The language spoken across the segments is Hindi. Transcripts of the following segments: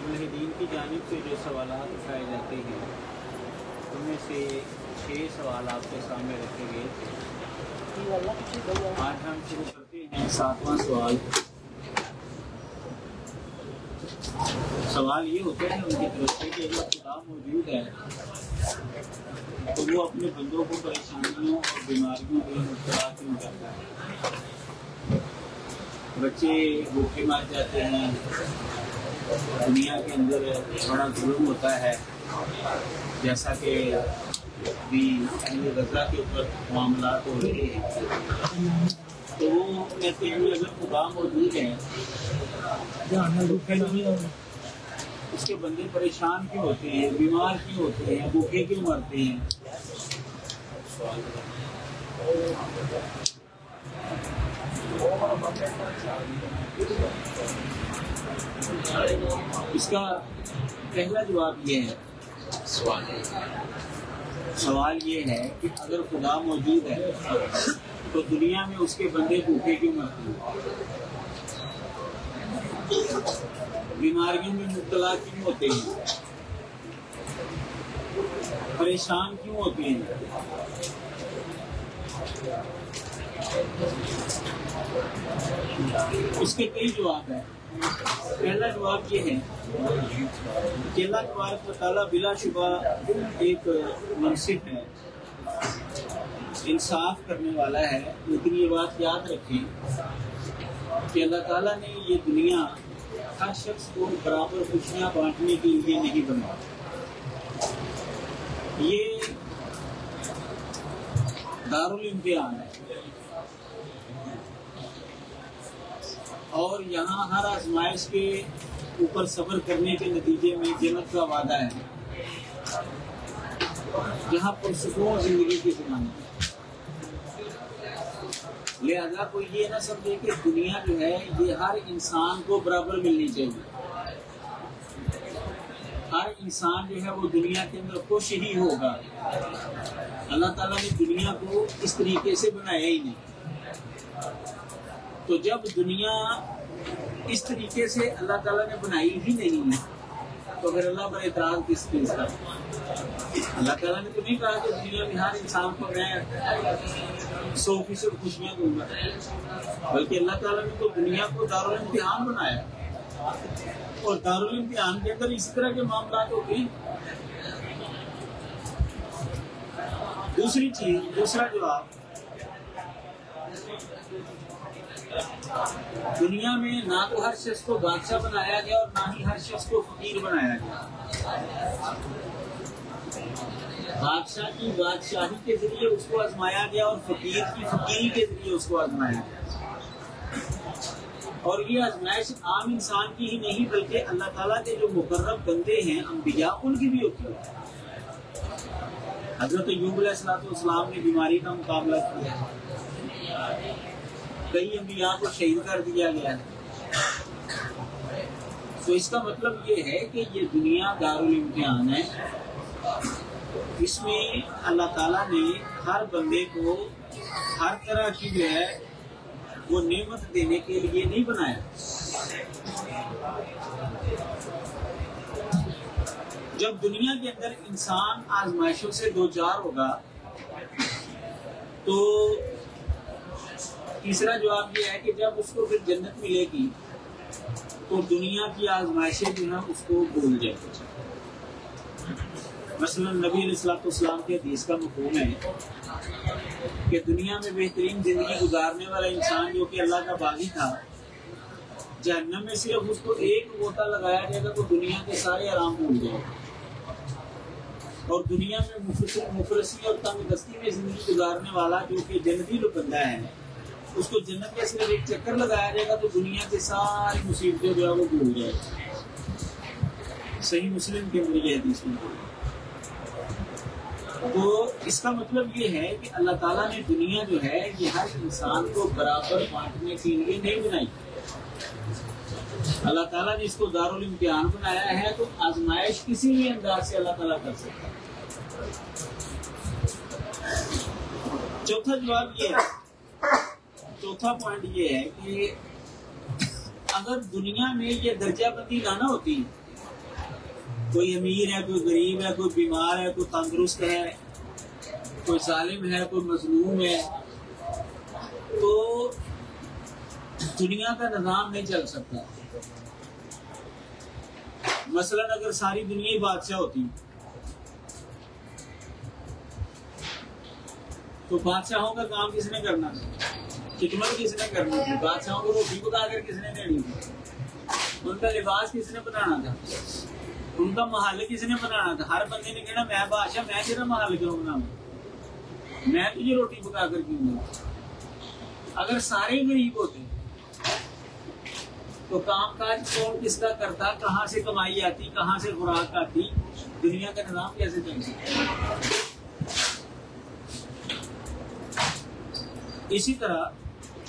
मुल्हिदीन की जानिब से जो सवालात उठाए जाते हैं उनमें से 6 सवाल आपके सामने रखे गए थे। आज हम शुरू करते हैं 7वां सवाल। सवाल ये होता है उनकी तरफ से कि अगर खुदा मौजूद है तो वो अपने बंदों को परेशानियों और बीमारियों में मुब्तला क्यों करता है। बच्चे भूखे मर जाते हैं, दुनिया के अंदर बड़ा जुल्म होता है, जैसा कि भी अहले गज़ा के ऊपर मामला हो रहे हैं। तो वो कहते हैं अगर खुदा मौजूद है उसके बंदे परेशान क्यों होते हैं, बीमार क्यों होते हैं, भूखे क्यों मरते हैं। इसका पहला जवाब ये है, सवाल ये है कि अगर खुदा मौजूद है तो दुनिया में उसके बंदे भूखे क्यों मरते हैं, बीमारियों में मुब्तला क्यों होते हैं, परेशान क्यों होते हैं। इसके कई जवाब हैं। पहला जवाब ये है कि अल्लाह तबारक व तआला बिलाशुबा एक मुनसिफ है, इंसाफ करने वाला है। लेकिन ये बात याद रखें कि अल्लाह ताला ने ये दुनिया हर शख्स को बराबर खुशियाँ बांटने के लिए नहीं बनाया। ये दारुल इम्तिहान है और यहाँ हर आजमाइश के ऊपर सब्र करने के नतीजे में जन्नत का वादा है, जहाँ पुरसुकून जिंदगी की ज़मानत। लिहाजा कोई ये ना समझे कि दुनिया जो है ये हर इंसान को बराबर मिलनी चाहिए। हर इंसान जो है वो दुनिया के अंदर खुश ही होगा। अल्लाह ताला ने दुनिया को इस तरीके से बनाया ही नहीं। तो जब दुनिया इस तरीके से अल्लाह ताला ने बनाई ही नहीं है तो फिर अल्लाह पर एतराज़ किस चीज़ का। अल्लाह ताला ने तो नहीं कहा कि दुनिया में हर इंसान को मैं 100% खुशियाँ दूंगा, बल्कि अल्लाह ताला ने तो दुनिया को दारुल इम्तिहान बनाया और दारुल इम्तिहान के अंदर इस तरह के मामला होते हैं। दूसरी चीज, दूसरा जवाब, दुनिया में ना तो हर शख्स को बादशाह बनाया गया और ना ही हर शख्स को फकीर बनाया गया। बादशाह की बादशाही के जरिए उसको आजमाया गया और फकीर की फकीरी के जरिए उसको आजमाया गया। और ये आजमाइश आम इंसान की ही नहीं बल्कि अल्लाह ताला के जो मुकर्रम बंदे हैं अंबिया उनकी भी होती है। हजरत अय्यूब अलैहिस्सलाम ने बीमारी का मुकाबला किया, कई अंबिया को शहीद कर दिया गया है। तो इसका मतलब ये है कि ये दुनिया दारुल इम्तिहान है। इसमें अल्लाह ताला ने हर बंदे को हर तरह की जो है वो नेमत देने के लिए नहीं बनाया। जब दुनिया के अंदर इंसान आजमाइशों से दो चार होगा तो तीसरा जवाब ये है कि जब उसको फिर जन्नत मिलेगी तो दुनिया की आजमाइशें जो है उसको भूल जाएगी। मसलन नबी अलैहिस्सलाम के हदीस का मफ़हूम है कि दुनिया में बेहतरीन जिंदगी गुजारने वाला इंसान जो कि अल्लाह का बागी था, जहन्नम में सिर्फ उसको एक गोता लगाया जाएगा तो दुनिया के सारे आराम भूल जाएगा। और दुनिया में मुफलसी और तंगदस्ती में जिंदगी गुजारने वाला जो कि जन्नती जो बंदा है उसको जन्नत में सिर्फ एक चक्कर लगाया जाएगा तो दुनिया की सारी मुसीबतें जो है वो भूल जाएगी। सही मुस्लिम के अंदर ये हदीस में। तो इसका मतलब ये है कि अल्लाह ताला ने दुनिया जो है ये हर इंसान को बराबर बांटने के लिए नहीं बनाई। अल्लाह ताला ने इसको दारुल इम्तिहान बनाया है तो आजमाइश किसी भी अंदाज से अल्लाह ताला कर सकता है। चौथा जवाब ये है, चौथा पॉइंट ये है कि अगर दुनिया में ये दर्जाबंदी ना होती कोई अमीर है, कोई गरीब है, कोई बीमार है, कोई तंदुरुस्त है, कोई जालिम है, कोई मजलूम है, तो दुनिया का निजाम नहीं चल सकता। मसलन अगर सारी दुनिया ही बादशाह होती तो बादशाहों का काम किसने करना था? खिदमत किसने करनी थी? बादशाहों को रोटी पकाकर किसने देनी थी? उनका लिबास किसने बनाना था? उनका महल किसने बनाना था? हर बंदे ने कहना मैं बादशाह, मैं तेरा महल क्यों बनाऊं, मैं तुझे रोटी पकाकर क्यों दूं? अगर सारे गरीब होते तो कामकाज कौन किसका करता? कहाँ से कमाई आती, कहाँ से खुराक आती? दुनिया का निजाम कैसे चल सकता? इसी तरह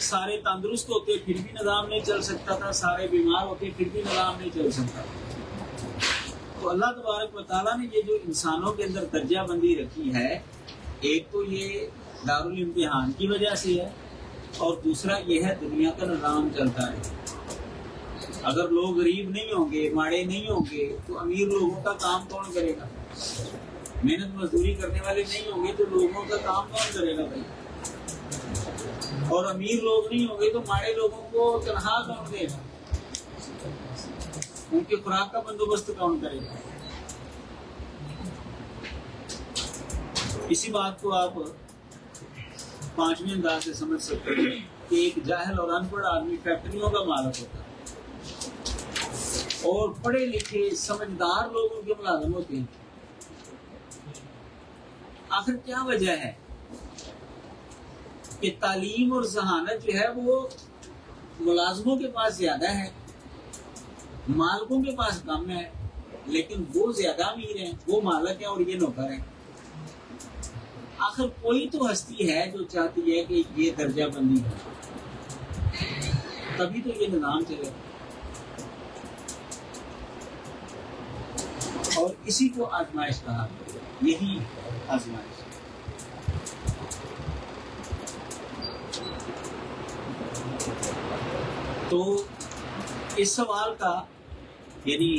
सारे तंदुरुस्त होते फिर भी निजाम नहीं चल सकता था, सारे बीमार होते फिर भी निजाम नहीं चल सकता। तो अल्लाह तबारक व तआला ने ये जो इंसानों के अंदर दर्जाबंदी रखी है, एक तो ये दारुल इम्तिहान की वजह से है और दूसरा ये है दुनिया का निजाम चलता है। अगर लोग गरीब नहीं होंगे, माड़े नहीं होंगे, तो अमीर लोगों का काम कौन करेगा? मेहनत मजदूरी करने वाले नहीं होंगे तो लोगों का काम कौन करेगा भाई? और अमीर लोग नहीं होंगे तो माड़े लोगों को तनख्वाह कौन देगा? उनके खुराक का बंदोबस्त कौन करेगा? इसी बात को आप पांचवें अंदाज से समझ सकते हैं कि एक जाहिल और अनपढ़ आदमी फैक्ट्रियों का मालिक होता है और पढ़े लिखे समझदार लोग उनके मुलाजिम होते हैं। आखिर क्या वजह है कि तालीम और जहानत जो है वो मुलाजमों के पास ज्यादा है, मालिकों के पास कम है, लेकिन वो ज्यादा अमीर हैं, वो मालिक है और ये नौकर है। आखिर कोई तो हस्ती है जो चाहती है कि ये दर्जाबंदी है, तभी तो ये निजाम चले। और इसी को आजमाइश कहा, यही आजमाइश। तो इस सवाल का यानी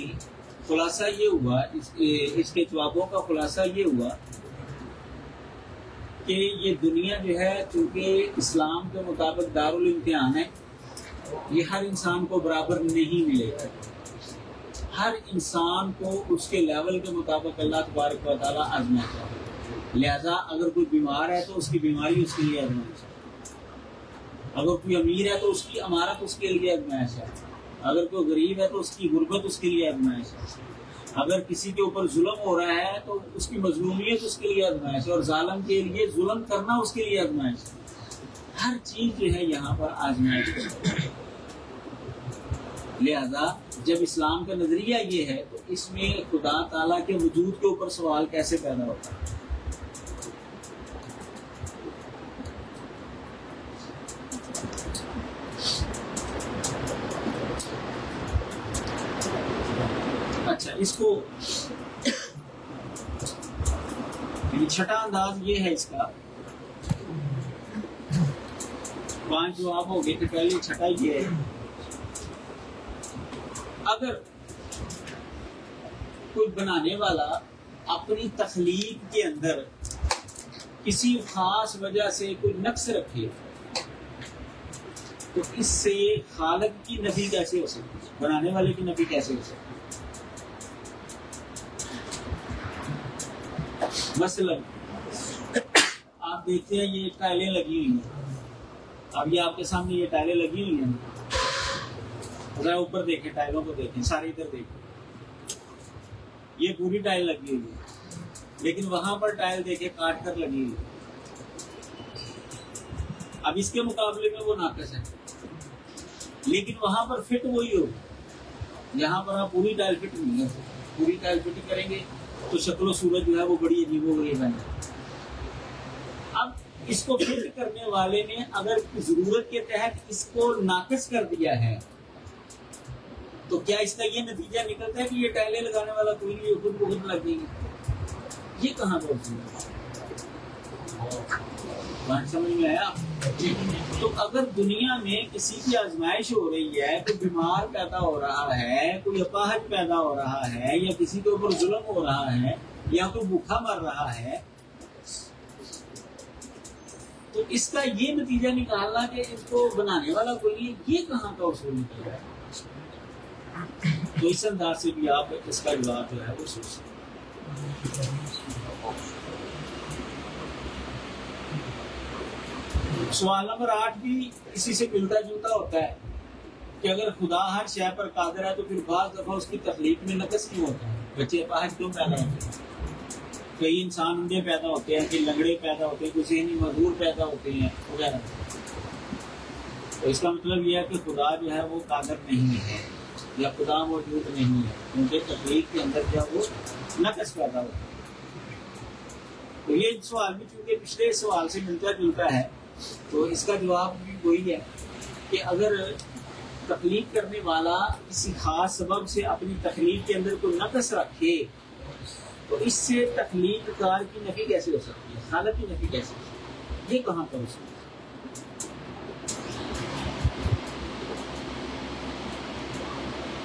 खुलासा ये हुआ, इसके जवाबों का खुलासा ये हुआ कि ये दुनिया जो है चूंकि इस्लाम के मुताबिक दारुल इम्तिहान है, ये हर इंसान को बराबर नहीं मिलेगा। हर इंसान को उसके लेवल के मुताबिक अल्लाह तबारक व तआला आजमाता है। लिहाजा अगर कोई बीमार है तो उसकी बीमारी उसके लिए आजमाइश है, अगर कोई अमीर है तो उसकी अमारत उसके लिए आजमाइश है, अगर कोई गरीब है तो उसकी गुर्बत उसके लिए आजमाइश है, अगर किसी के ऊपर जुल्म हो रहा है तो उसकी मजलूमियत उसके लिए आजमाइश है और जालिम के लिए जुल्म करना उसके लिए आजमाइश है। हर चीज जो है यहाँ पर आजमाइश है। लिहाजा जब इस्लाम का नजरिया ये है तो इसमें खुदा ताला के वजूद के ऊपर सवाल कैसे पैदा होता है? अच्छा, इसको छठा अंदाज ये है इसका, 5 जवाब हो गए तो पहले छठा ये है, अगर कोई बनाने वाला अपनी तख्लीक के अंदर किसी खास वजह से कोई नक्स रखे तो इससे खालिक की नफी कैसे हो सकती है? बनाने वाले की नफी कैसे हो सकती है? मसलन आप देखते हैं ये टाइलें लगी हुई हैं, अब ये आपके सामने ये टाइलें लगी हुई हैं, जरा ऊपर देखें, टाइलों को देखें, सारे इधर देखें, ये पूरी टाइल लगी हुई है, लेकिन वहां पर टाइल देखें काट कर लगी हुई है। अब इसके मुकाबले में वो नाकस है, लेकिन वहां पर फिट वही हो, यहाँ पर आप पूरी टाइल फिट नहीं है। पूरी टाइल फिट करेंगे तो शक्ल सूरत जो है वो बड़ी अजीबोगरीब है। अब इसको फिट करने वाले ने अगर जरूरत के तहत इसको नाकस कर दिया है तो क्या इसका ये नतीजा निकलता है कि ये टाइलें लगाने वाला कोई नहीं, खुद को खुद लग गई? ये कहाँ पहुंची? बात समझ में आया? तो अगर दुनिया में किसी की आजमाइश हो रही है, कोई बीमार पैदा हो रहा है, कोई अपाहज पैदा हो रहा है, या किसी के ऊपर जुल्म हो रहा है, या कोई भूखा मर रहा है, तो इसका ये नतीजा निकालना कि इसको बनाने वाला कोई, ये कहाँ का उसूल निकल रहा है? तो इस अंदाज से भी आप इसका जवाब जो है वो सोच सकते। सवाल नंबर 8 भी इसी से मिलता जुलता होता है कि अगर खुदा हर शय पर कादिर है तो फिर बाज़ दफा उसकी तख्लीक में नक़्स क्यों होता है? बच्चे अपाहज क्यों पैदा होते हैं? कई इंसान अंधे पैदा होते हैं, कई लंगड़े पैदा होते हैं, कुछ ज़हनी मजबूर पैदा होते हैं वगैरह। तो इसका मतलब यह है कि खुदा जो है वो कादिर नहीं है या खुदा मौजूद नहीं है, क्योंकि तख्लीक के अंदर जो वो नक़्स पैदा होता है। तो ये सवाल भी चूंकि पिछले सवाल से मिलता जुलता है, तो इसका जवाब भी वही है कि अगर तख्लीक करने वाला किसी खास सबब से अपनी तख्लीक के अंदर कोई नक़्स रखे, तो इससे तख्लीक कार की नफी कैसे हो सकती है, खालक की नफी कैसे हो सकती है? ये कहाँ पर हो सकती है?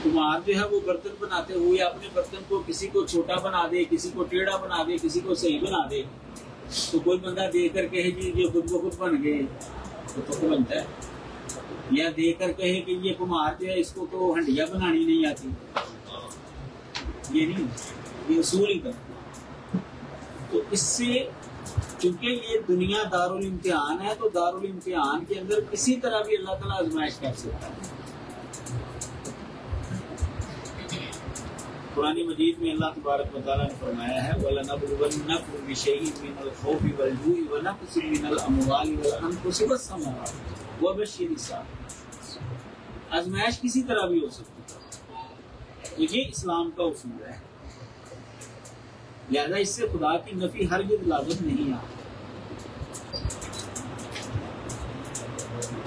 कुम्हार जो है वो बर्तन बनाते हुए अपने बर्तन को किसी को छोटा बना दे, किसी को टेढ़ा बना दे, किसी को सही बना दे, तो कोई बंदा देख कर कहे जी ये खुद ब खुद बन गए, तो बनता है। या देख कर कहे कि ये कुम्हार जो है इसको तो हंडिया बनानी नहीं आती, ये नहीं, ये उसूल ही कर। तो इससे चूंकि ये दुनिया दारुल इम्तिहान है, तो दारुल इम्तिहान के अंदर किसी तरह भी अल्लाह ताला आजमाइश कर सकता है। कुरान मजीद में अल्लाह तबारक व तआला ने फरमाया है वलनबलुवन्नकुम बिशैइन मिनल खौफि वल जूइ व नक़्सिन मिनल अमवालि वल अनफुसि वस्समरात वबश्शिरिस साबिरीन। आजमाइश किसी तरह भी हो सकती है, ये इस्लाम का उसूल है। लिहाजा इससे खुदा की नफी हरगिज़ लाज़िम नहीं आती।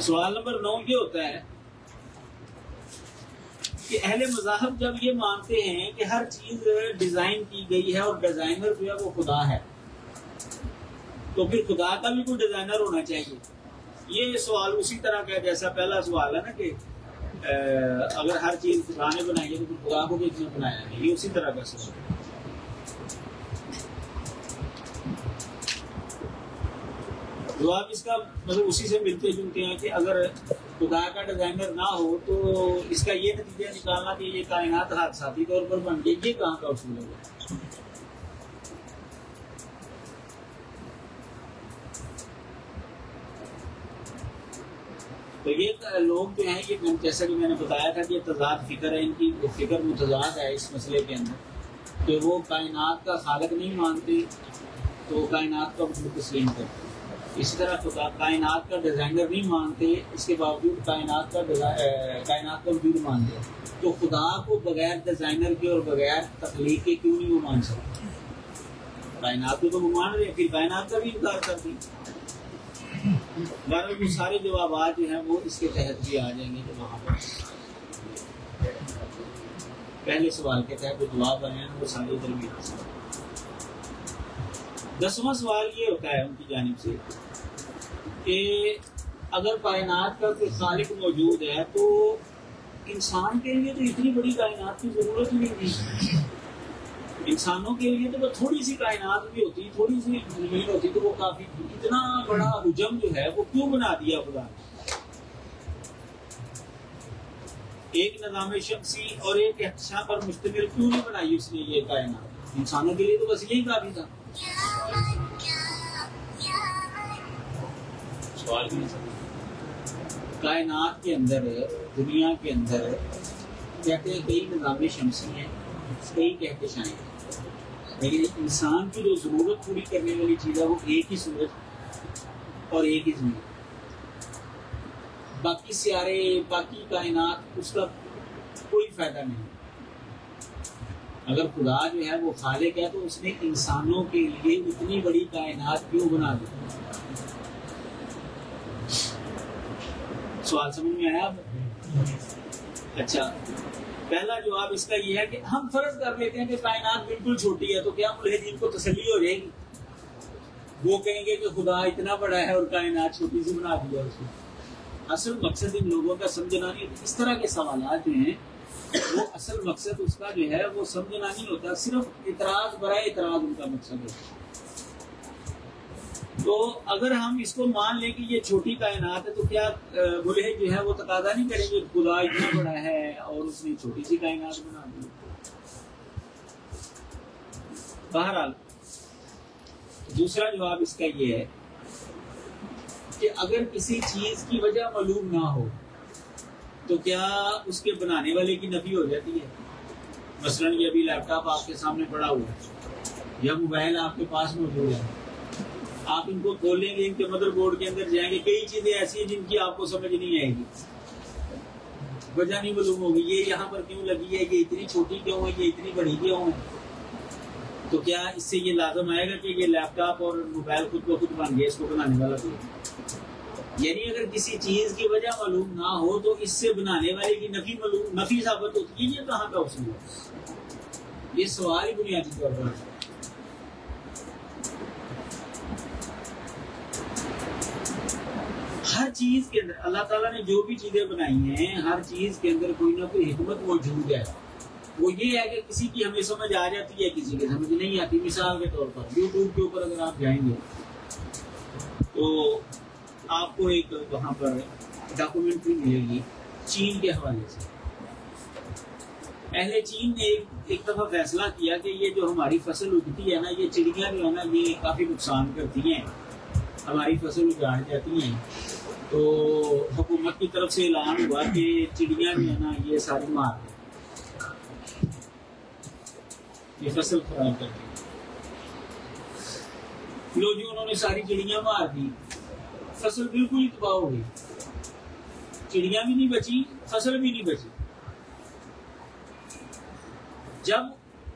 सवाल नंबर 9 ये होता है कि अहले मज़ाहब जब ये मानते हैं कि हर चीज डिजाइन की गई है और डिजाइनर जो है वो खुदा है, तो फिर खुदा का भी कोई डिजाइनर होना चाहिए। ये सवाल उसी तरह का जैसा पहला सवाल है ना कि अगर हर चीज खुदा ने बनाई है तो फिर खुदा को भी इसने बनाया है, ये उसी तरह का सवाल है। जवाब इसका मतलब उसी से मिलते जुलते हैं कि अगर खुदा का डिजाइनर ना हो तो इसका ये नतीजा निकालना कि ये कायनात हादसाती तौर पर बन गई, ये कहाँ का उसूल है? तो ये लोग जो हैं, ये जैसा कि मैंने बताया था कि ये तजाद फिक्र है, इनकी फिक्र मुतजाद है इस मसले के अंदर कि वो कायनात का खालिक नहीं मानते तो कायनात का वजूद तस्लीम करते। इसी तरह तो कायनात का डिजाइनर नहीं मानते, इसके बावजूद कायनात का वजूद मानते। तो खुदा को बगैर डिजाइनर के और बगैर तख्लीक के क्यों नहीं वो मान सकते? कायनात को तो वो मान रहे, फिर कायनात का भी इनकार कर दी। बहरहाल वो सारे जवाब जो हैं वो इसके तहत भी आ जाएंगे। तो वहाँ पर पहले सवाल के तहत जो जवाब आए हैं वो सारे इधर भी आ सकते। 10वां सवाल ये होता है उनकी जानिब से कि अगर कायनात का कोई खालिक मौजूद है तो इंसान के लिए तो इतनी बड़ी कायनात की जरूरत ही नहीं थी। इंसानों के लिए तो थोड़ी सी कायनात भी होती, थोड़ी सी जमीन होती तो वो काफी। इतना बड़ा हुजम जो है वो क्यों बना दिया खुदा ने? एक निज़ाम शमसी और एक अक्षा पर मुश्तमिल क्यों नहीं बनाई उसने ये कायनात? इंसानों के लिए तो बस यही काफी था। सवाल भी कायनात के अंदर, दुनिया के अंदर कहते हैं कई निज़ाम शमसी हैं, कई कहकशाएं हैं, लेकिन इंसान की जो जरूरत पूरी करने वाली चीज है वो एक ही सूरज और एक ही जमीन। बाकी सियारे, बाकी कायनात, उसका कोई फायदा नहीं। अगर खुदा जो है वो खालिक है तो उसने इंसानों के लिए इतनी बड़ी कायनात क्यों बना दी? सवाल समझ में आया अब? अच्छा, पहला जवाब इसका ये है कि हम फर्ज कर लेते हैं कि कायनात बिल्कुल छोटी है, तो क्या मुल्हिदीन को तसल्ली हो जाएगी? वो कहेंगे कि खुदा इतना बड़ा है और कायनात छोटी सी बना दिया उसने। असल मकसद इन लोगों का समझना नहीं। इस तरह के सवालात जो हैं वो असल मकसद उसका जो है वो समझना नहीं होता, सिर्फ इतराज बराए इतराज उनका मकसद होता है। तो अगर हम इसको मान लें कि ये छोटी कायनात है तो क्या बुलहे जो है वो तकाजा नहीं करेंगे खुदा इतना बड़ा है और उसने छोटी सी कायनात बना दी। बहरहाल दूसरा जवाब इसका ये है कि अगर किसी चीज की वजह मालूम ना हो तो क्या उसके बनाने वाले की नफी हो जाती है? मसलन ये अभी लैपटॉप आपके सामने पड़ा हुआ है या मोबाइल आपके पास मौजूद है, आप इनको खोलेंगे, इनके मदरबोर्ड के अंदर जाएंगे, कई चीजें ऐसी हैं जिनकी आपको समझ नहीं आएगी, वजह नहीं मालूम होगी, ये यहाँ पर क्यों लगी है, ये इतनी छोटी क्यों है, ये इतनी बड़ी क्यों है। तो क्या इससे ये लाजम आएगा कि ये लैपटॉप और मोबाइल खुद ब खुद बन गया, इसको बनाने वाला कोई? यानी अगर किसी चीज की वजह मालूम ना हो तो इससे बनाने वाले की नफी साबित होती है। ये कहाँ का उसूल है? ये सवाल ही बुनियादी तौर पर हर चीज के अंदर अल्लाह ताला ने जो भी चीजें बनाई हैं, हर चीज के अंदर कोई ना कोई हिकमत मौजूद है। वो ये है कि किसी की हमें समझ आ जाती है, किसी की समझ नहीं आती। मिसाल के तौर पर यूट्यूब के ऊपर अगर आप जाएंगे तो आपको एक वहां पर डॉक्यूमेंट्री मिलेगी चीन के हवाले से। पहले चीन ने एक दफा फैसला किया कि ये जो हमारी फसल उगती है ना, ये चिड़ियां जो है ना ये काफी नुकसान करती हैं, हमारी फसल उजाड़ जाती हैं। तो हुकूमत की तरफ से ऐलान हुआ कि चिड़ियां जो है ना ये सारी मार दें, ये फसल खराब करती है। लो जी, उन्होंने सारी चिड़ियां मार दी, फसल बिल्कुल ही तबाह हो गई, चिड़ियां भी नहीं बची, फसल भी नहीं बची। जब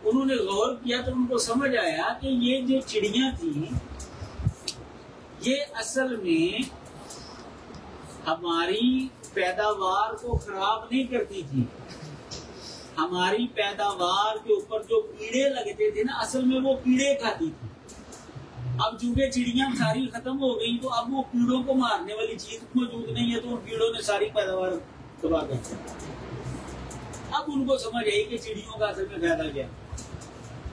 उन्होंने गौर किया तो उनको समझ आया कि ये जो चिड़ियां थी ये असल में हमारी पैदावार को खराब नहीं करती थी, हमारी पैदावार के ऊपर जो कीड़े लगते थे ना, असल में वो कीड़े खाती थी। अब चूंकि चिड़ियां सारी खत्म हो गई तो अब वो कीड़ों को मारने वाली चीज मौजूद नहीं है, तो उन कीड़ों ने सारी पैदावार तबाह कर दी। अब उनको समझ आई कि चिड़ियों का असल में फायदा क्या है।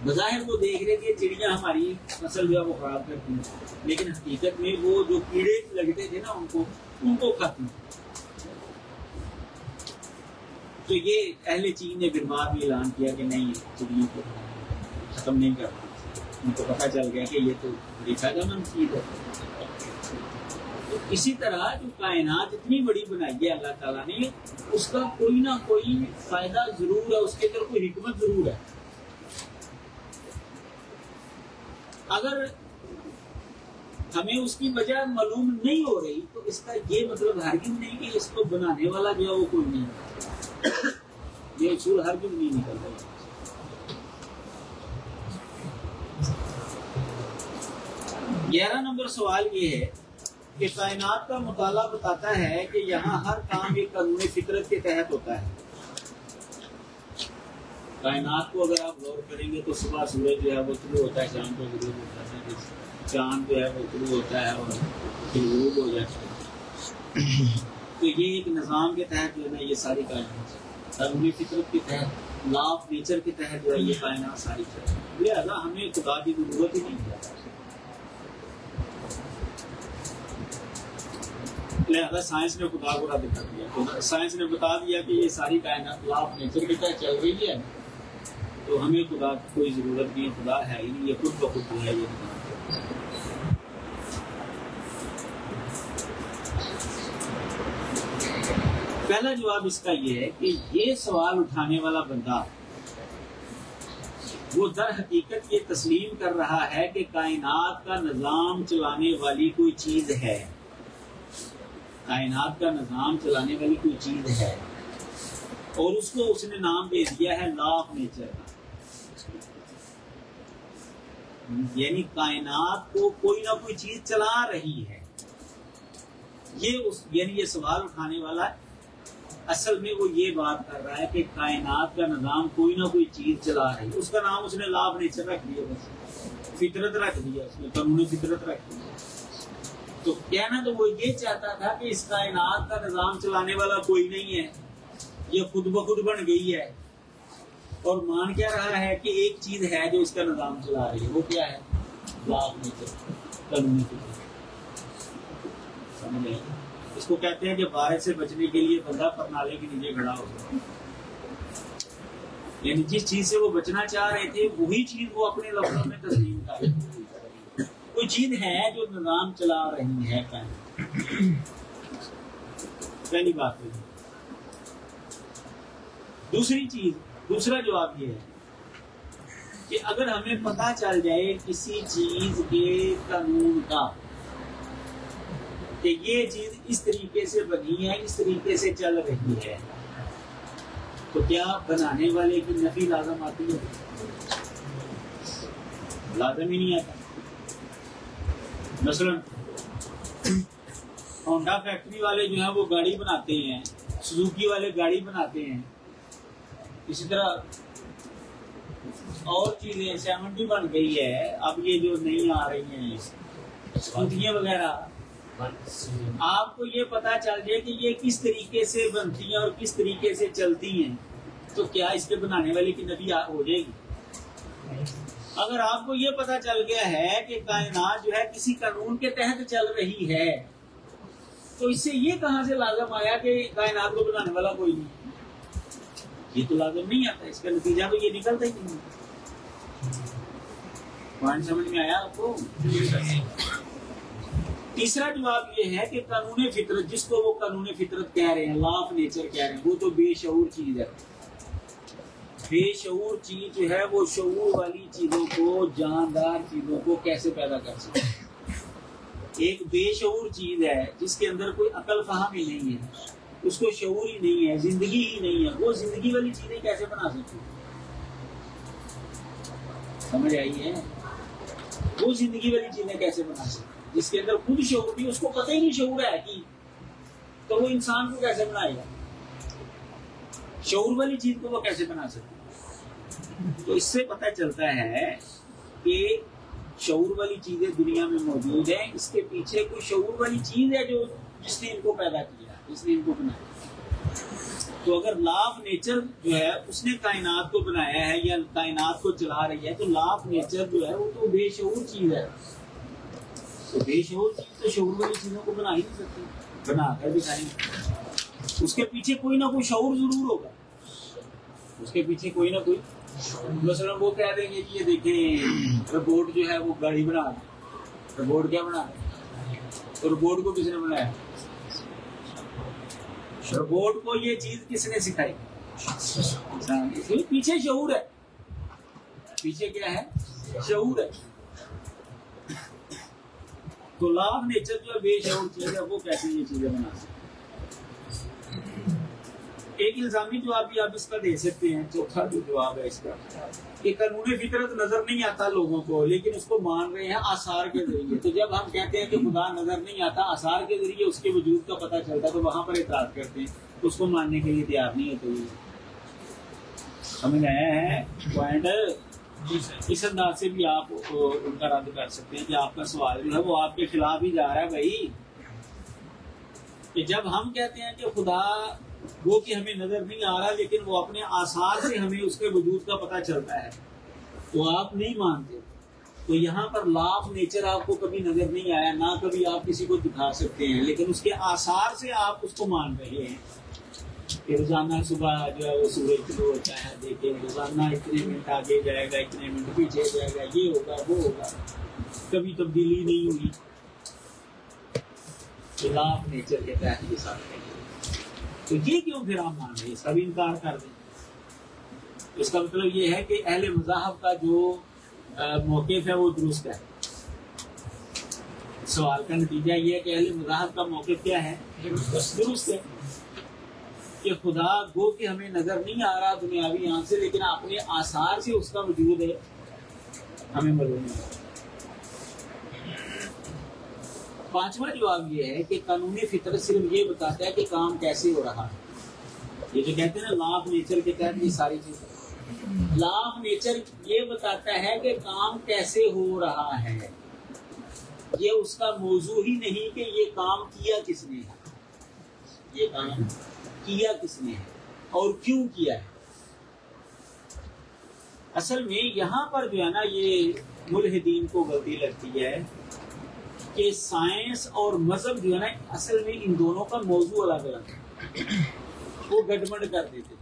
बज़ाहिर वो देख रहे थे चिड़ियां हमारी फसल जो है वो खराब करती हैं, लेकिन हकीकत में वो जो कीड़े लगते थे ना उनको खाती। तो ये अहले चीन ने फिर बाद में ऐलान किया कि नहीं, चिड़ियों को खत्म नहीं करना। उनको पता चल गया कि ये तो बड़ी फायदेमंद चीज है। तो इसी तरह जो कायनात इतनी बड़ी बनाई है अल्लाह ताला ने, उसका कोई ना कोई फायदा जरूर है, उसके अंदर कोई हिकमत जरूर है। अगर हमें उसकी वजह मालूम नहीं हो रही तो इसका ये मतलब हरगिज़ नहीं कि इसको बनाने वाला जो है वो कोई नहीं है। ये उसूल हरगिज़ नहीं निकलता। 11 नंबर सवाल ये है कि कायनात का मुताला बताता है कि यहाँ हर काम एक कानून फितरत के तहत होता है। कायनात को अगर आप गौर करेंगे तो सुबह सूरज जो है वो शुरू होता है, शाम को गुरूब होता है, चांद जो है वो शुरू होता है और फिर गुरूब हो जाता है। तो ये एक निज़ाम के तहत जो है ना ये सारी कायनात कानून फितरत के तहत, लॉ ऑफ नेचर के तहत जो है ये कायनात सारी चल। लिहाजा हमें खुदा की जरूरत ही नहीं है। लिहाजा साइंस ने खुदा को रद्द कर दिया। तो साइंस ने बता दिया कि ये सारी कायनात लॉ ऑफ नेचर के तहत चल रही है, तो हमें खुदा की कोई जरूरत नहीं है, खुदा है ही नहीं, ये खुद ब खुद जो है ये। पहला जवाब इसका ये है कि ये सवाल उठाने वाला बंदा वो दर हकीकत ये तस्लीम कर रहा है कि कायनात का निजाम चलाने वाली कोई चीज है, कायनात का निजाम चलाने वाली कोई चीज है, और उसको उसने नाम दे दिया है लॉ ऑफ नेचर का। यानी कायनात को कोई ना कोई चीज चला रही है। ये सवाल उठाने वाला असल में वो ये बात कर रहा है कि कायनात का निजाम कोई ना कोई चीज चला रही है, उसका नाम उसने लाभ नेचर रख दिया, बस फितरत रख दिया, उसने कानून फितरत रख दिया। तो कहना तो वो ये चाहता था कि इस कायनात का निजाम चलाने वाला कोई नहीं है, ये खुद ब खुद बन गई है। और मान क्या रहा है कि एक चीज है जो इसका निजाम चला रही है, वो क्या है? लाभ नेचर, कानूनी फितरत। समझ आए? इसको कहते हैं कि बारिश से बचने के लिए बंदा परनाले के नीचे खड़ा हो गया, यानी जिस चीज से वो बचना चाह रहे थे वही चीज वो अपने लफ्जों में तस्लीम कर रहे थे। कोई चीज है जो निजाम चला रही है। पहली बात है। दूसरी चीज, दूसरा जवाब ये है कि अगर हमें पता चल जाए किसी चीज के कानून का कि ये चीज इस तरीके से बनी है, इस तरीके से चल रही है, तो क्या बनाने वाले की नफी लाजम आती है? लाजम ही नहीं आता। मसलन होंडा फैक्ट्री वाले जो है वो गाड़ी बनाते हैं, सुजुकी वाले गाड़ी बनाते हैं, इसी तरह और चीजें 70 बन गई है। अब ये जो नई आ रही हैं स्कूटियां वगैरह, आपको ये पता चल जाए कि ये किस तरीके से बनती हैं और किस तरीके से चलती हैं, तो क्या इसके बनाने वाले की नफी हो जाएगी? अगर आपको ये पता चल गया है कि कायनात जो है किसी कानून के तहत चल रही है, तो इससे ये कहां से लाजम आया कि कायनात को बनाने वाला कोई नहीं? ये तो लाजम नहीं आता, इसका नतीजा तो ये निकलता ही नहीं। पॉइंट समझ में आया आपको? तीसरा जवाब ये है कि कानून फितरत, जिसको वो कानून फितरत कह रहे हैं, लॉ ऑफ नेचर कह रहे हैं, वो तो बेशऊर चीज है। बेशऊर चीज जो है वो शऊर वाली चीजों को, जानदार चीजों को कैसे पैदा कर सकती है? एक बेशऊर चीज है जिसके अंदर कोई अकल फहम ही नहीं है, उसको शऊर ही नहीं है, जिंदगी ही नहीं है, वो जिंदगी वाली चीजें कैसे बना सकती है? समझ आई है? वो जिंदगी वाली चीजें कैसे बना सकती है जिसके अंदर खुद शऊर भी, उसको पता ही नहीं शऊर है कि, तो वो इंसान को कैसे बनाएगा? शऊर वाली चीज को वो कैसे बना सकता? तो इससे पता चलता है कि शऊर वाली चीजें दुनिया में मौजूद है, इसके पीछे कोई शऊर वाली चीज है जो जिसने इनको पैदा किया, जिसने इनको बनाया। तो अगर लॉ ऑफ नेचर जो है उसने कायनात को बनाया है या कायनात को चला रही है, तो लॉ ऑफ नेचर जो है वो तो बेशऊर चीज है। तो बेशऊर चीज तो शऊर वाली चीजों को बना ही नहीं सकती, बना कर दिखाएंगे। उसके पीछे कोई ना कोई शऊर जरूर होगा, उसके पीछे कोई ना कोई। मसलन वो कह देंगे कि ये देखें रोबोट जो है वो गाड़ी बना रहा है, रोबोट क्या बना रहा है? तो रोबोट को किसने बनाया? रोबोट को ये चीज किसने सिखाई? इसलिए पीछे शऊर है, पीछे क्या है? शऊर है। तो लॉ ऑफ नेचर जो बेशऊर चीज है वो कैसे ये चीजें बना सकती? एक इल्जामी जवाब भी आप इसका दे सकते हैं। चौथा जो जवाब है इसका कि कानून फितरत नजर नहीं आता लोगों को, लेकिन उसको मान रहे हैं आसार के जरिए। तो जब हम कहते हैं कि खुदा नजर नहीं आता, आसार के जरिए उसके वजूद का पता चलता, तो वहां पर एतराज करते हैं, उसको मानने के लिए तैयार नहीं होते। समझ आया है पॉइंट? इस अंदाज से भी आप उनका रद्द कर सकते हैं कि आपका सवाल जो है वो आपके खिलाफ ही जा रहा है भाई। कि जब हम कहते हैं कि खुदा वो कि हमें नजर नहीं आ रहा, लेकिन वो अपने आसार से हमें उसके वजूद का पता चलता है, तो आप नहीं मानते। तो यहाँ पर लॉ ऑफ नेचर आपको कभी नजर नहीं आया, ना कभी आप किसी को दिखा सकते हैं, लेकिन उसके आसार से आप उसको मान रहे हैं। रोजाना सुबह जो है वो सूरज शुरू होता है, देखें रोजाना इतने मिनट आगे जाएगा, इतने मिनट पीछे जाएगा, ये होगा वो होगा, कभी तब्दीली नहीं हुई। तो लॉ ऑफ नेचर के तहत ये साथ है। तो ये क्यों फिर आप मान रहे हैं? इसका भी इनकार कर दें। तो इसका मतलब ये है कि अहले मज़ाहब का जो मौक़िफ़ है वो दुरुस्त है। सवाल का नतीजा ये है कि अहले मज़ाहब का मौक़िफ़ क्या है? दुरुस्त है कि खुदा गो कि हमें नजर नहीं आ रहा दुनियावी आंख से, लेकिन अपने आसार से उसका वजूद है, हमें मालूम है। पांचवा जवाब ये है कि कानूनी फितरत सिर्फ ये बताता है कि काम कैसे हो रहा है, ये जो कहते हैं ना लॉ ऑफ नेचर के तहत ये सारी चीजें, लॉ ऑफ नेचर ये बताता है कि काम कैसे हो रहा है, ये उसका मौजू ही नहीं कि ये काम किया किसने है, ये काम किया किसने है और क्यों किया है। असल में यहाँ पर जो है ना ये मुल्हिदीन को गलती लगती है कि साइंस और मजहब जो है ना असल में इन दोनों का मौजू अलग अलग है, वो गड़बड़ कर देते।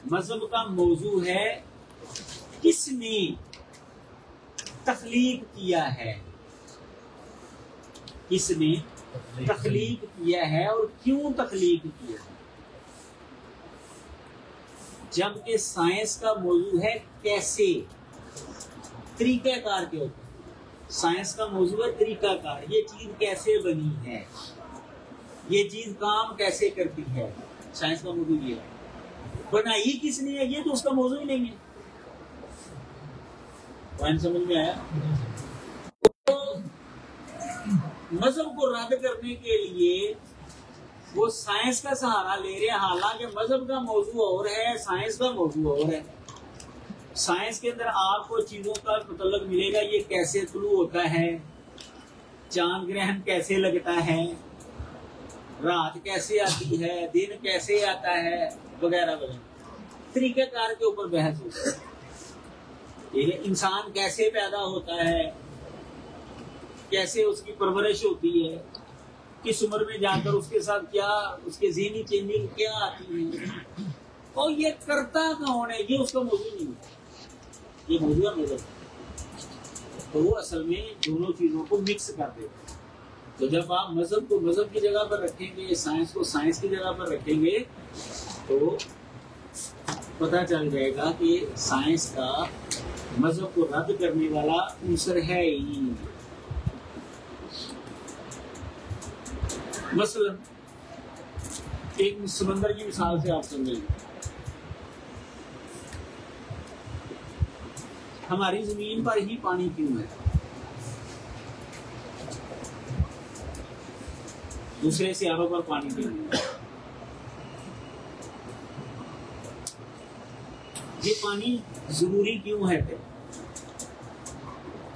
मजहब का मौजू है किसने तख्लीक किया है, किसने तख्लीक किया है और क्यों तख्लीक किया है, जबकि साइंस का मौजू है कैसे, तरीकाकार के ऊपर। साइंस का मौजू है तरीकाकार, ये चीज कैसे बनी है, ये चीज काम कैसे करती है, साइंस का मौजू ये है। बनाई किसने है ये तो उसका मौजू ही नहीं है। पॉइंट समझ में आया? तो मजहब को रद्द करने के लिए वो साइंस का सहारा ले रहे हैं, हालांकि मजहब का मौजू और है, साइंस का मौजू और है। साइंस के अंदर आपको चीजों का मतलब मिलेगा, ये कैसे तुलू होता है, चांद ग्रहण कैसे लगता है, रात कैसे आती है, दिन कैसे आता है, वगैरह वगैरह तरीकेकार के ऊपर बहस होती है। ठीक है, इंसान कैसे पैदा होता है, कैसे उसकी परवरिश होती है, किस उम्र में जाकर उसके साथ क्या उसके ज़हनी चेंजिंग क्या आती है, और ये करता कौन है, ये उसका मौजू नहीं है, ये मौजू है मजहब। तो वो असल में दोनों चीजों को मिक्स कर देते हैं। तो जब आप मजहब को मजहब की जगह पर रखेंगे, साइंस को साइंस की जगह पर रखेंगे, तो पता चल जाएगा कि साइंस का मजहब को रद्द करने वाला अंसर है ही। मसलन एक समंदर की मिसाल से आप समझेंगे, हमारी जमीन पर ही पानी क्यों है, दूसरे सियारों पर पानी क्यों है? ये पानी जरूरी क्यों है?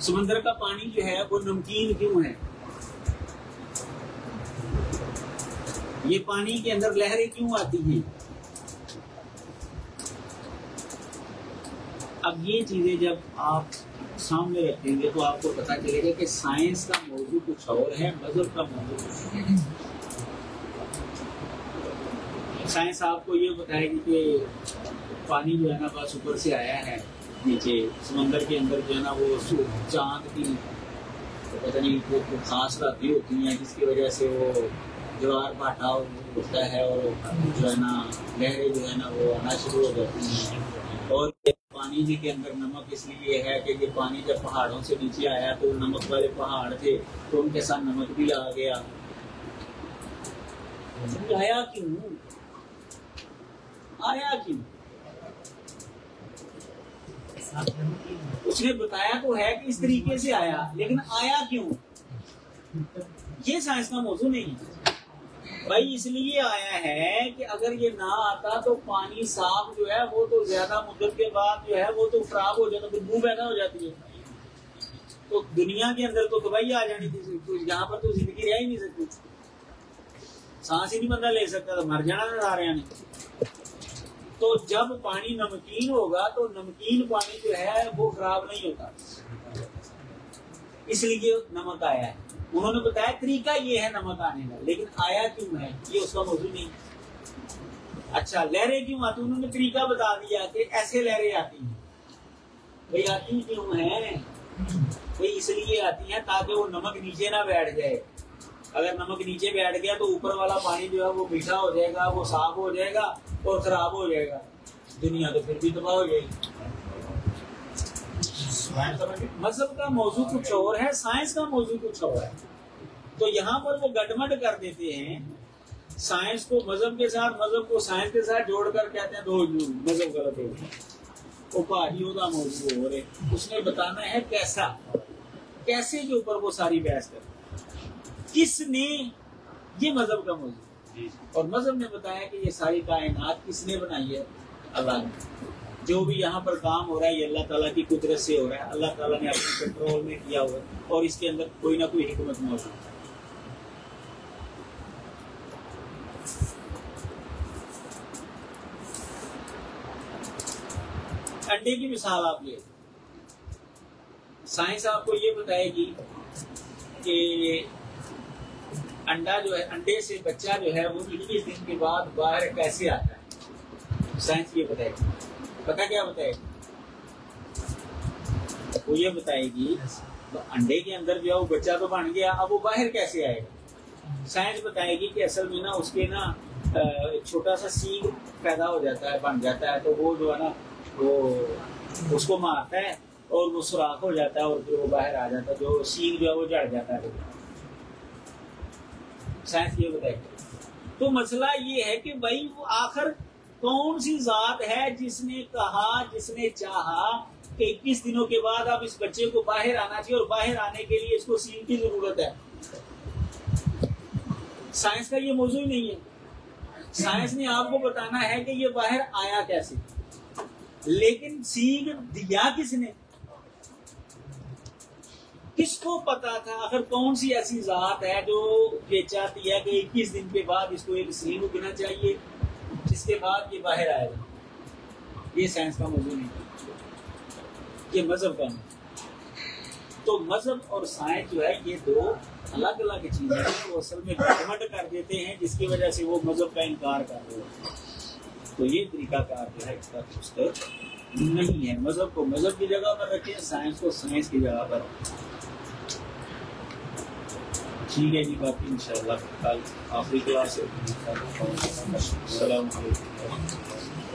समंदर का पानी जो है वो नमकीन क्यों है? ये पानी के अंदर लहरें क्यों आती हैं? अब ये चीजें जब आप सामने रखेंगे तो आपको पता चलेगा कि साइंस का मौजू कुछ और है, मजहब का मौजू कुछ और है। साइंस आपको ये बताएगी कि पानी जो है ना बस ऊपर से आया है, नीचे समंदर के अंदर जो है ना वो चांद की तो पता नहीं वो खास रातें होती हैं जिसकी वजह से वो ज्वार भाटा उठता है और जो है ना लहरें जो है ना वो आना शुरू हो जाती हैं। और पानी जी के अंदर नमक इसलिए है कि ये पानी जब पहाड़ों से नीचे आया तो नमक वाले पहाड़ थे तो उनके साथ नमक भी आ गया। आया क्यों? आया क्यों? उसने बताया तो है कि इस तरीके से आया, लेकिन आया क्यों? ये साइंस का मौजू नहीं है भाई। इसलिए आया है कि अगर ये ना आता तो पानी साफ जो है वो तो ज्यादा मुद्दत के बाद जो है वो तो खराब हो जाता, बदबू पैदा हो जाती है। तो दुनिया के अंदर तो तबाही आ जानी थी, तो यहाँ पर तो जिंदगी रह ही नहीं सकती, सांस ही नहीं बंदा ले सकता था, मर जाना था सारे ने। तो जब पानी नमकीन होगा तो नमकीन पानी जो है वो खराब नहीं होता, इसलिए नमक आया है। उन्होंने बताया तरीका ये है नमक आने का, लेकिन आया क्यों है ये उसका मौजू नहीं। अच्छा, लहरें क्यों आती? उन्होंने तरीका बता दिया कि ऐसे लहरें आती हैं। भाई आती क्यों है? भाई इसलिए आती हैं ताकि वो नमक नीचे ना बैठ जाए। अगर नमक नीचे बैठ गया तो ऊपर वाला पानी जो है वो मीठा हो जाएगा, वो साफ हो जाएगा और खराब हो जाएगा, दुनिया तो फिर भी तबाह हो जाएगी। मजहब का मौजू कुछ और है, साइंस का मौजू कुछ और है। तो यहाँ पर वो गड़बड़ कर देते हैं, साइंस को मजहब के साथ, मजहब को साइंस के साथ जोड़कर कहते हैं दो मजहब गलत हो गया। वो भाइयों का मौजू हो रहे, उसने बताना है कैसा, कैसे के ऊपर वो सारी बहस कर, किसने, ये मजहब का मौजू। और मजहब ने बताया कि ये सारी कायनात किसने बनाई है? अल्लाह ने। जो भी यहाँ पर काम हो रहा है ये अल्लाह ताला की कुदरत से हो रहा है, अल्लाह ताला ने अपने कंट्रोल में किया हुआ है और इसके अंदर कोई ना कोई हिकमत मौजूद है। अंडे की मिसाल आप ले, साइंस आपको ये बताएगी कि अंडा जो है, अंडे से बच्चा जो है वो 21 दिन के बाद बाहर कैसे आता है। साइंस ये बताएगी। पता क्या बताएगी? वो ये बताएगी तो अंडे के अंदर जो है वो बच्चा तो बन गया, अब वो बाहर कैसे आएगा। साइंस बताएगी कि असल में ना उसके ना एक छोटा सा सीग पैदा हो जाता है, बन जाता है, तो वो जो है ना वो उसको मारता है और वो सुराख हो जाता है और फिर वो बाहर आ जाता है, जो सीग जो है वो जड़ जाता है। साइंस ये बताएगी। तो मसला ये है कि भाई वो आखिर कौन सी जात है जिसने कहा, जिसने चाहा कि 21 दिनों के बाद अब इस बच्चे को बाहर आना चाहिए और बाहर आने के लिए इसको सीग की जरूरत है। साइंस का ये मौजूद ही नहीं है। साइंस ने आपको बताना है कि ये बाहर आया कैसे, लेकिन सीग दिया किसने? किसको पता था? आखिर कौन सी ऐसी जात है जो ये चाहती है कि 21 दिन के बाद इसको एक सीग उगना चाहिए, जिसके बाद ये बाहर आएगा? ये साइंस का मौजूद नहीं, ये मजहब का नहीं। तो मजहब और साइंस जो है ये दो अलग अलग चीजें हैं, तो असल में घमंड कर देते हैं, जिसकी वजह से वो मजहब का इनकार कर रहे हैं। तो ये तरीकाकार जो है इसका दुरुस्त नहीं है। मजहब को मजहब की जगह पर रखें, साइंस को साइंस की जगह पर। ठीक है जी, बाकी इंशाल्लाह कल आखिरी क्लास है। अस्सलाम वालेकुम।